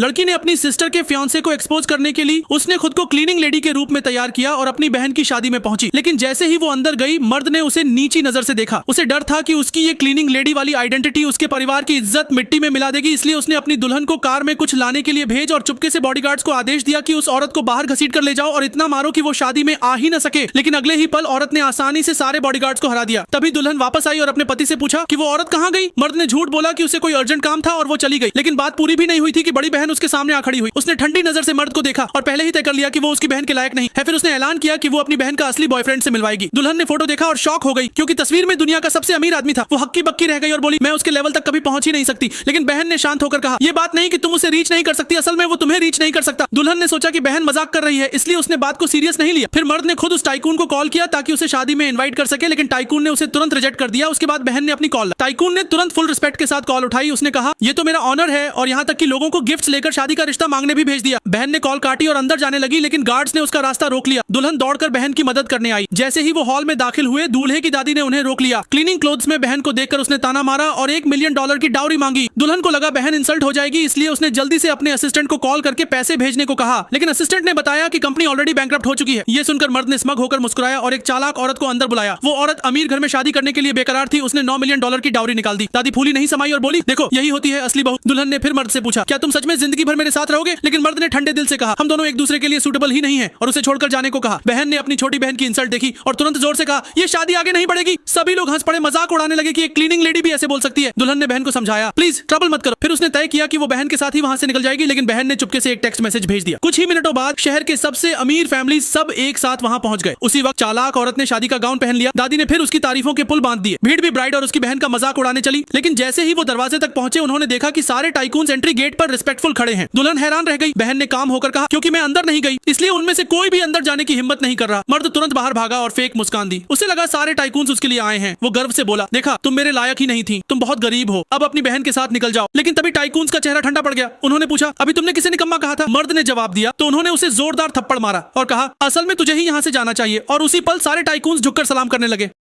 लड़की ने अपनी सिस्टर के फियांसे को एक्सपोज करने के लिए उसने खुद को क्लीनिंग लेडी के रूप में तैयार किया और अपनी बहन की शादी में पहुंची। लेकिन जैसे ही वो अंदर गई, मर्द ने उसे नीची नजर से देखा। उसे डर था कि उसकी ये क्लीनिंग लेडी वाली आइडेंटिटी उसके परिवार की इज्जत मिट्टी में मिला देगी, इसलिए उसने अपनी दुल्हन को कार में कुछ लाने के लिए भेज और चुपके से बॉडीगार्ड्स को आदेश दिया कि उस औरत को बाहर घसीट कर ले जाओ और इतना मारो कि वो शादी में आ ही न सके। लेकिन अगले ही पल औरत ने आसानी से सारे बॉडीगार्ड्स को हरा दिया। तभी दुल्हन वापस आई और अपने पति से पूछा कि वो औरत कहाँ गई। मर्द ने झूठ बोला कि उसे कोई अर्जेंट काम था और वो चली गई। लेकिन बात पूरी भी नहीं हुई थी कि बड़ी बहन उसके सामने आ खड़ी हुई। उसने ठंडी नजर से मर्द को देखा और पहले ही तय कर लिया कि वो उसकी बहन के लायक नहीं है। फिर उसने ऐलान किया कि वो अपनी बहन का असली बॉयफ्रेंड से मिलवाएगी। दुल्हन ने फोटो देखा और शॉक हो गई, क्योंकि तस्वीर में दुनिया का सबसे अमीर आदमी था। वो हक्की बक्की रह गई और बोली, मैं उसके लेवल तक कभी पहुंच ही नहीं सकती। लेकिन बहन ने शांत होकर कहा, ये बात नहीं कि तुम उसे रीच नहीं कर सकती, असल में वो तुम्हें रीच नहीं कर सकता। दुल्हन ने सोचा कि बहन मजाक कर रही है, इसलिए उसने बात को सीरियस नहीं लिया। फिर मर्द ने खुद उस टाइकून को कॉल किया ताकि उसे शादी में इनवाइट कर सके, लेकिन टाइकून ने उसे तुरंत रिजेक्ट कर दिया। उसके बाद बहन ने अपनी कॉल, टाइकून ने तुरंत फुल रिस्पेक्ट के साथ कॉल उठाई। उसने कहा, ये तो मेरा ऑनर है, और यहाँ तक कि लोगों को गिफ्ट्स लेकर शादी का रिश्ता मांगने भी भेज दिया। बहन ने कॉल काटी और अंदर जाने लगी, लेकिन गार्ड्स ने उसका रास्ता रोक लिया। दुल्हन दौड़कर बहन की मदद करने आई। जैसे ही वो हॉल में दाखिल हुए, दूल्हे की दादी ने उन्हें रोक लिया। क्लीनिंग क्लोथ्स में बहन को देखकर उसने ताना मारा और $1 मिलियन की डाउरी मांगी। दुल्हन को लगा बहन इंसल्ट हो जाएगी, इसलिए उसने जल्दी से अपने असिस्टेंट को कॉल करके पैसे भेजने को कहा। लेकिन असिस्टेंट ने बताया कि कंपनी ऑलरेडी बैंकरप्ट हो चुकी है। ये सुनकर मर्द ने स्मग होकर मुस्कुराया और एक चालाक औरत को अंदर बुलाया। वो औरत अमीर घर में शादी करने के लिए बेकरार थी। उसने $9 मिलियन की डाउरी निकाल दी। दादी फूली नहीं समाई और बोली, देखो यही होती है असली बहू। दुल्हन ने फिर मर्द से पूछा, क्या तुम सच में जिंदगी भर मेरे साथ रहोगे? लेकिन मर्द ने ठंडे दिल से कहा, हम दोनों एक दूसरे के लिए सूटेबल ही नहीं है, और उसे छोड़कर जाने को कहा। बहन ने अपनी छोटी बहन की इंसल्ट देखी और तुरंत जोर से कहा, ये शादी आगे नहीं बढ़ेगी। सभी लोग हंस पड़े, मजाक उड़ाने लगे कि एक क्लीनिंग लेडी भी ऐसे बोल सकती है। दुल्हन ने बहन को समझाया, प्लीज ट्रबल मत करो। फिर उसने तय किया कि वो बहन के साथ ही वहां से निकल जाएगी, लेकिन बहन ने चुपके से एक टेक्स्ट मैसेज भेज दिया। कुछ ही मिनटों बाद शहर के सबसे अमीर फैमिली सब एक साथ वहां पहुंच गए। उसी वक्त चालाक औरत ने शादी का गाउन पहन लिया। दादी ने फिर उसकी तारीफों के पुल बांध दिए। भीड़ भी ब्राइड और उसकी बहन का मजाक उड़ाने चली। लेकिन जैसे ही वो दरवाजे तक पहुंचे, उन्होंने देखा कि सारे टाइकून्स एंट्री गेट पर रिस्पेक्टफुल खड़े हैं। दुल्हन हैरान रह गई। बहन ने काम होकर कहा, क्योंकि मैं अंदर नहीं गई, इसलिए उनमें से कोई भी अंदर जाने की हिम्मत नहीं कर रहा। मर्द तुरंत बाहर भागा और फेक मुस्कान दी। उसे लगा सारे टाइकून्स उसके लिए आए हैं। वो गर्व से बोला, देखा तुम मेरे लायक ही नहीं थी, तुम बहुत गरीब हो, अब अपनी बहन के साथ निकल जाओ। लेकिन तभी टाइकून्स का चेहरा ठंडा पड़ गया। उन्होंने पूछा, अभी तुमने किसे निकम्मा कहा था? मर्द ने जवाब दिया तो उन्होंने उसे जोरदार थप्पड़ मारा और कहा, असल में तुझे ही यहाँ से जाना चाहिए। और उसी पल सारे टाइकून्स झुककर सलाम करने लगे।